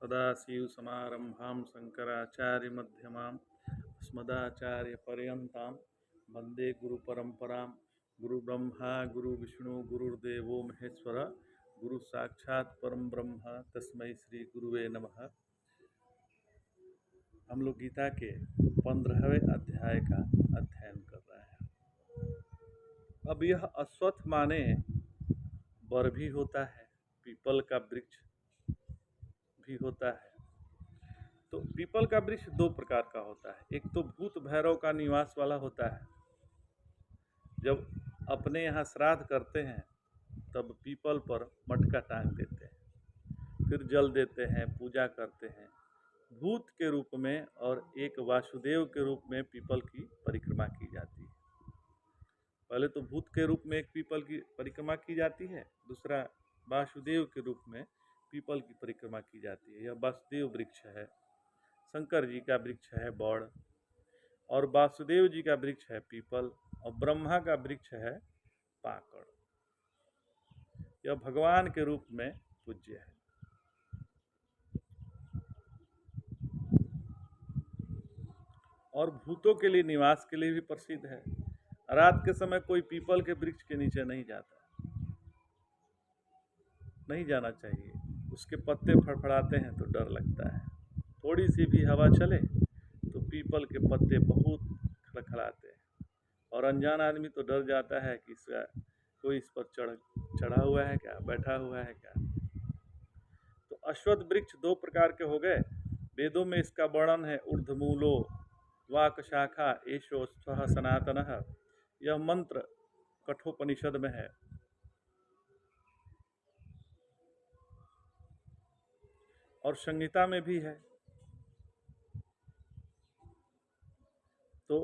सदाशिवसमारम्भां शङ्कराचार्यमध्यमाम् अस्मदाचार्यपर्यन्तां वन्दे गुरुपरम्परां। गुरुब्रह्मा गुरुविष्णु गुरुर्देवो महेश्वर गुरुसाक्षात् परम ब्रह्म तस्मै श्री गुरुवे नमः। हम लोग गीता के 15वें अध्याय का अध्ययन कर रहे हैं। अब यह अश्वत्थ माने बर भी होता है, पीपल का वृक्ष भी होता है। तो पीपल का वृक्ष दो प्रकार का होता है। एक तो भूत भैरव का निवास वाला होता है। जब अपने यहाँ श्राद्ध करते हैं तब पीपल पर मटका टांग देते हैं, फिर जल देते हैं, पूजा करते हैं भूत के रूप में, और एक वासुदेव के रूप में पीपल की परिक्रमा की जाती है। पहले तो भूत के रूप में एक पीपल की परिक्रमा की जाती है, दूसरा वासुदेव के रूप में पीपल की परिक्रमा की जाती है। यह वासुदेव वृक्ष है, शंकर जी का वृक्ष है बौड़, और वासुदेव जी का वृक्ष है पीपल, और ब्रह्मा का वृक्ष है पाकड़। यह भगवान के रूप में पूज्य है। और भूतों के लिए निवास के लिए भी प्रसिद्ध है। रात के समय कोई पीपल के वृक्ष के नीचे नहीं जाता, नहीं जाना चाहिए। उसके पत्ते फड़फड़ाते हैं तो डर लगता है। थोड़ी सी भी हवा चले तो पीपल के पत्ते बहुत खड़खड़ाते हैं, और अनजान आदमी तो डर जाता है कि इसका कोई इस पर चढ़ा हुआ है क्या, बैठा हुआ है क्या। तो अश्वत्थ वृक्ष दो प्रकार के हो गए। वेदों में इसका वर्णन है, ऊर्ध्वमूलो वाक शाखा एषो स्वः सनातनः। यह मंत्र कठोपनिषद में है। और संहिता में भी है। तो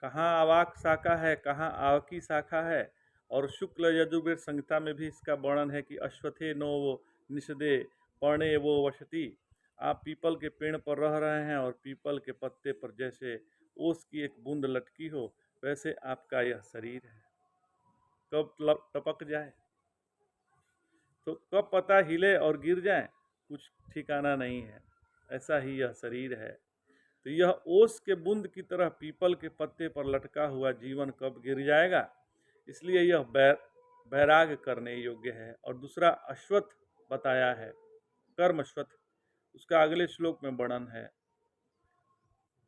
कहाँ अवाक शाखा है, कहाँ आवकी शाखा है। और शुक्ल यजुर्वेद संहिता में भी इसका वर्णन है कि अश्वत्थे नो वो निषदे पर्णे वो वसति। आप पीपल के पेड़ पर रह रहे हैं और पीपल के पत्ते पर जैसे ओस की एक बूंद लटकी हो, वैसे आपका यह शरीर है। कब टपक जाए, तो कब पता हिले और गिर जाए, कुछ ठिकाना नहीं है। ऐसा ही यह शरीर है। तो यह ओस के बूंद की तरह पीपल के पत्ते पर लटका हुआ जीवन कब गिर जाएगा, इसलिए यह वैराग करने योग्य है। और दूसरा अश्वत्थ बताया है, कर्म अश्वत्थ, उसका अगले श्लोक में वर्णन है।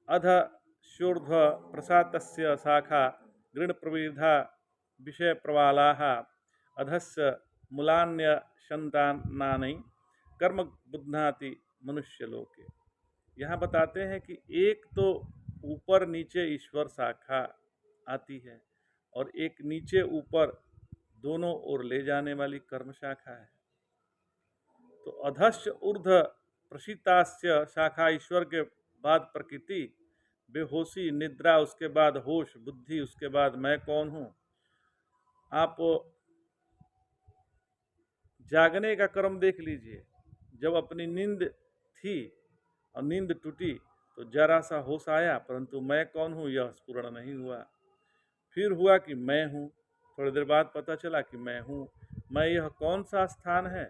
अध शूर्ध्व प्रसातस्य शाखा गृण प्रविधा विषय प्रवालाः अधस्य मूलान्य संतानानि कर्म बुध्नाति मनुष्य लोके। यहाँ बताते हैं कि एक तो ऊपर नीचे ईश्वर शाखा आती है, और एक नीचे ऊपर दोनों ओर ले जाने वाली कर्म शाखा है। तो अधस्य ऊर्ध प्रसितास्य शाखा ईश्वर के बाद प्रकृति, बेहोशी निद्रा, उसके बाद होश बुद्धि, उसके बाद मैं कौन हूँ। आप जागने का क्रम देख लीजिए। जब अपनी नींद थी और नींद टूटी तो जरा सा होश आया, परंतु मैं कौन हूँ यह स्फुरण नहीं हुआ। फिर हुआ कि मैं हूँ, थोड़ी देर बाद पता चला कि मैं हूँ। मैं यह कौन सा स्थान है,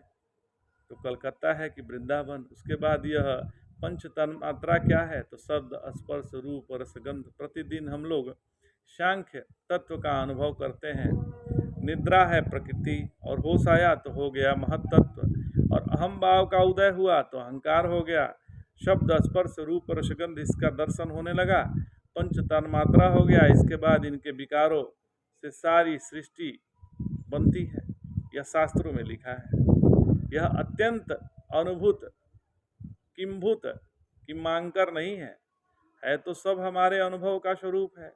तो कलकत्ता है कि वृंदावन। उसके बाद यह पंच तन्मात्रा क्या है, तो शब्द स्पर्श रूप रसगंध। प्रतिदिन हम लोग सांख्य तत्व का अनुभव करते हैं। निद्रा है प्रकृति, और होश आया तो हो गया महत्त्व, और अहम भाव का उदय हुआ तो अहंकार हो गया। शब्द स्पर्श रूप रसगंध, इसका दर्शन होने लगा, पंच तन्मात्रा हो गया। इसके बाद इनके विकारों से सारी सृष्टि बनती है। यह शास्त्रों में लिखा है। यह अत्यंत अनुभूत किंभूत किमांकर नहीं है तो सब हमारे अनुभव का स्वरूप है।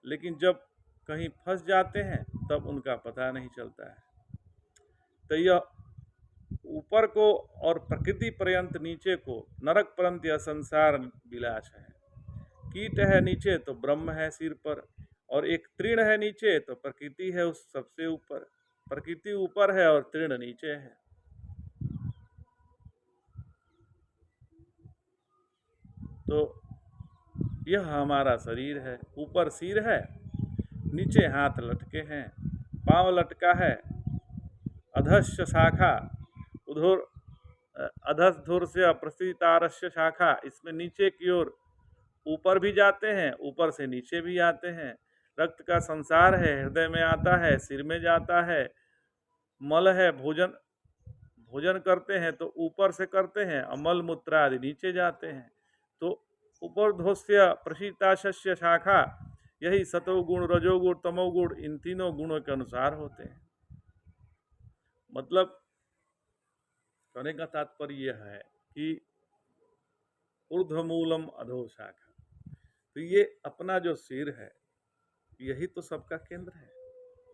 लेकिन जब कहीं फंस जाते हैं तब उनका पता नहीं चलता है। तो यह ऊपर को और प्रकृति पर्यंत नीचे को, नरक पर्यंत यह संसार विलास है। कीट है नीचे तो ब्रह्म है सिर पर, और एक तृण है नीचे तो प्रकृति है उस सबसे ऊपर। प्रकृति ऊपर है और तृण नीचे है। तो यह हमारा शरीर है। ऊपर सिर है, नीचे हाथ लटके हैं, पांव लटका है, अधस्य शाखा, उधर अधस्धुर से प्रसितारस्य शाखा, इसमें नीचे की ओर ऊपर भी जाते हैं, ऊपर से नीचे भी आते हैं। रक्त का संसार है, हृदय में आता है, सिर में जाता है। मल है, भोजन करते हैं तो ऊपर से करते हैं, अमल मूत्र आदि नीचे जाते हैं। तो ऊपर्ध्वस्य प्रसिताशस्य शाखा, यही सतोगुण, रजोगुण, तमोगुण, इन तीनों गुणों के अनुसार होते हैं। मतलब कहने का तात्पर्य यह है कि ऊर्ध्वमूलम अधो शाखा, तो ये अपना जो सिर है यही तो सबका केंद्र है।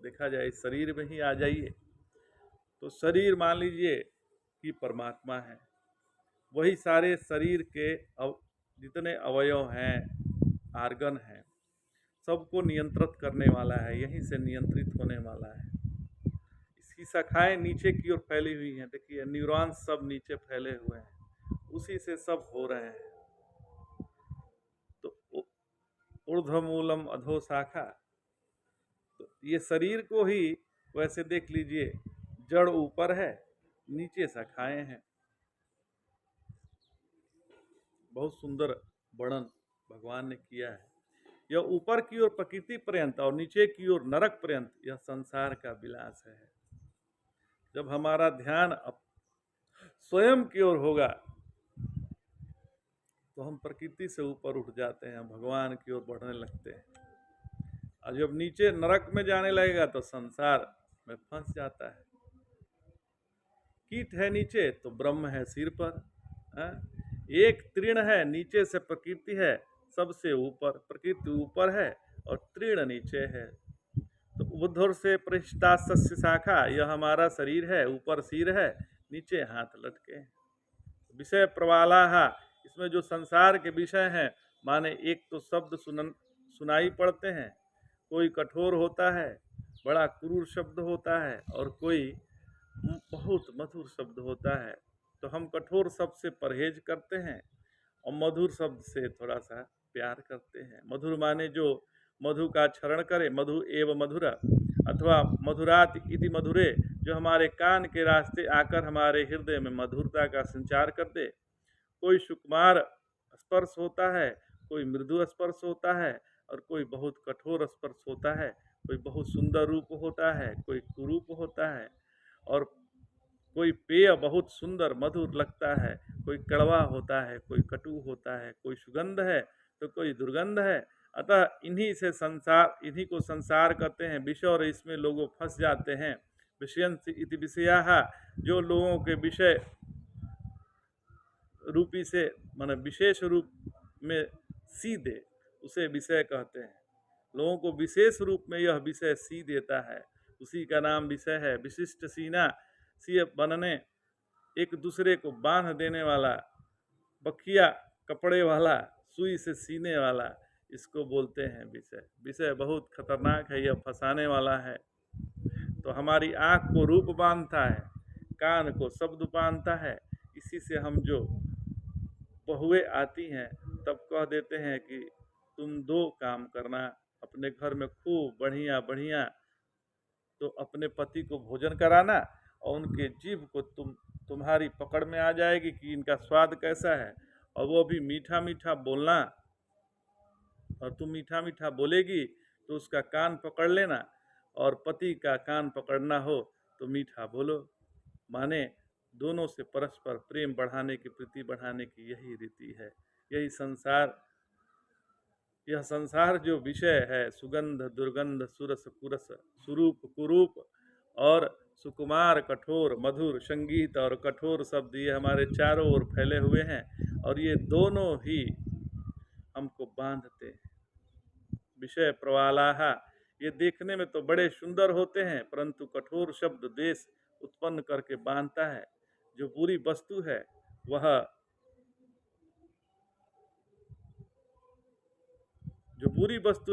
देखा जाए शरीर में ही आ जाइए तो शरीर मान लीजिए कि परमात्मा है, वही सारे शरीर के जितने अवयव हैं, आर्गन हैं, सबको नियंत्रित करने वाला है, यहीं से नियंत्रित होने वाला है। इसकी शाखाएं नीचे की ओर फैली हुई हैं, देखिए न्यूरॉन्स सब नीचे फैले हुए हैं, उसी से सब हो रहे हैं। तो ऊर्ध्वमूलम अधो शाखा, तो ये शरीर को ही वैसे देख लीजिए, जड़ ऊपर है, नीचे शाखाएं हैं। बहुत सुंदर वर्णन भगवान ने किया है। यह ऊपर की ओर प्रकृति पर्यंत और नीचे की ओर नरक पर्यंत यह संसार का विलास है। जब हमारा ध्यान स्वयं की ओर होगा तो हम प्रकृति से ऊपर उठ जाते हैं, भगवान की ओर बढ़ने लगते हैं। और जब नीचे नरक में जाने लगेगा तो संसार में फंस जाता है। कीट है नीचे तो ब्रह्म है सिर पर, एक तृण है, नीचे से प्रकृति है, सबसे ऊपर प्रकृति ऊपर है और तृण नीचे है। तो उद्धर से पृष्ठास्य शाखा, यह हमारा शरीर है, ऊपर सिर है, नीचे हाथ लटके। विषय प्रवालाहा, इसमें जो संसार के विषय हैं, माने एक तो शब्द सुनाई पड़ते हैं, कोई कठोर होता है, बड़ा क्रूर शब्द होता है, और कोई बहुत मधुर शब्द होता है। तो हम कठोर शब्द से परहेज करते हैं और मधुर शब्द से थोड़ा सा प्यार करते हैं। मधुर माने जो मधु का क्षरण करे, मधु एव मधुरा, अथवा मधुरात इति मधुरे, जो हमारे कान के रास्ते आकर हमारे हृदय में मधुरता का संचार कर दे। कोई सुकुमार स्पर्श होता है, कोई मृदु स्पर्श होता है, और कोई बहुत कठोर स्पर्श होता है। कोई बहुत सुंदर रूप होता है, कोई कुरूप होता है, और कोई पेय बहुत सुंदर मधुर लगता है, कोई कड़वा होता है, कोई कटु होता है, कोई सुगंध है तो कोई दुर्गंध है। अतः इन्हीं को संसार कहते हैं। विषय, और इसमें लोग फंस जाते हैं। विषयंस इति विषयाः, जो लोगों के विषय रूपी से माने विशेष रूप में सी दे, उसे विषय कहते हैं। लोगों को विशेष रूप में यह विषय सी देता है, उसी का नाम विषय है। विशिष्ट सीना, सी बनने, एक दूसरे को बांध देने वाला, बखिया कपड़े वाला, सुई से सीने वाला, इसको बोलते हैं विषय। विषय बहुत खतरनाक है, यह फंसाने वाला है। तो हमारी आँख को रूप बांधता है, कान को शब्द बांधता है। इसी से हम जो बहुएं आती हैं तब कह देते हैं कि तुम दो काम करना, अपने घर में खूब बढ़िया बढ़िया तो अपने पति को भोजन कराना, और उनके जीभ को तुम्हारी पकड़ में आ जाएगी कि इनका स्वाद कैसा है, और वो भी मीठा मीठा बोलना, और तुम मीठा मीठा बोलेगी तो उसका कान पकड़ लेना, और पति का कान पकड़ना हो तो मीठा बोलो। माने दोनों से परस्पर प्रेम बढ़ाने की, प्रीति बढ़ाने की यही रीति है। यही संसार, यह संसार जो विषय है, सुगंध दुर्गंध सुरस कुरस, सुरूप कुरूप और सुकुमार कठोर, मधुर संगीत और कठोर शब्द, ये हमारे चारों ओर फैले हुए हैं, और ये दोनों ही हमको बांधते हैं। विषय प्रवालाः, ये देखने में तो बड़े सुंदर होते हैं, परंतु कठोर शब्द द्वेष उत्पन्न करके बांधता है। जो बुरी वस्तु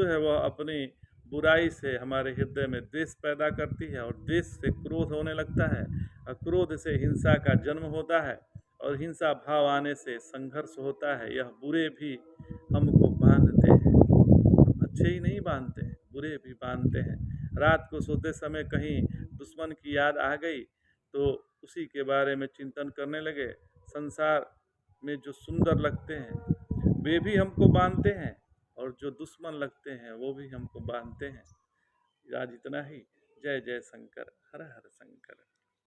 है वह अपनी बुराई से हमारे हृदय में द्वेष पैदा करती है, और द्वेष से क्रोध होने लगता है, और क्रोध से हिंसा का जन्म होता है, और हिंसा भाव आने से संघर्ष होता है। यह बुरे भी हमको बांधते हैं, अच्छे ही नहीं बांधते हैं, बुरे भी बांधते हैं। रात को सोते समय कहीं दुश्मन की याद आ गई तो उसी के बारे में चिंतन करने लगे। संसार में जो सुंदर लगते हैं वे भी हमको बांधते हैं, और जो दुश्मन लगते हैं वो भी हमको बांधते हैं। आज इतना ही। जय जय शंकर, हर हर शंकर।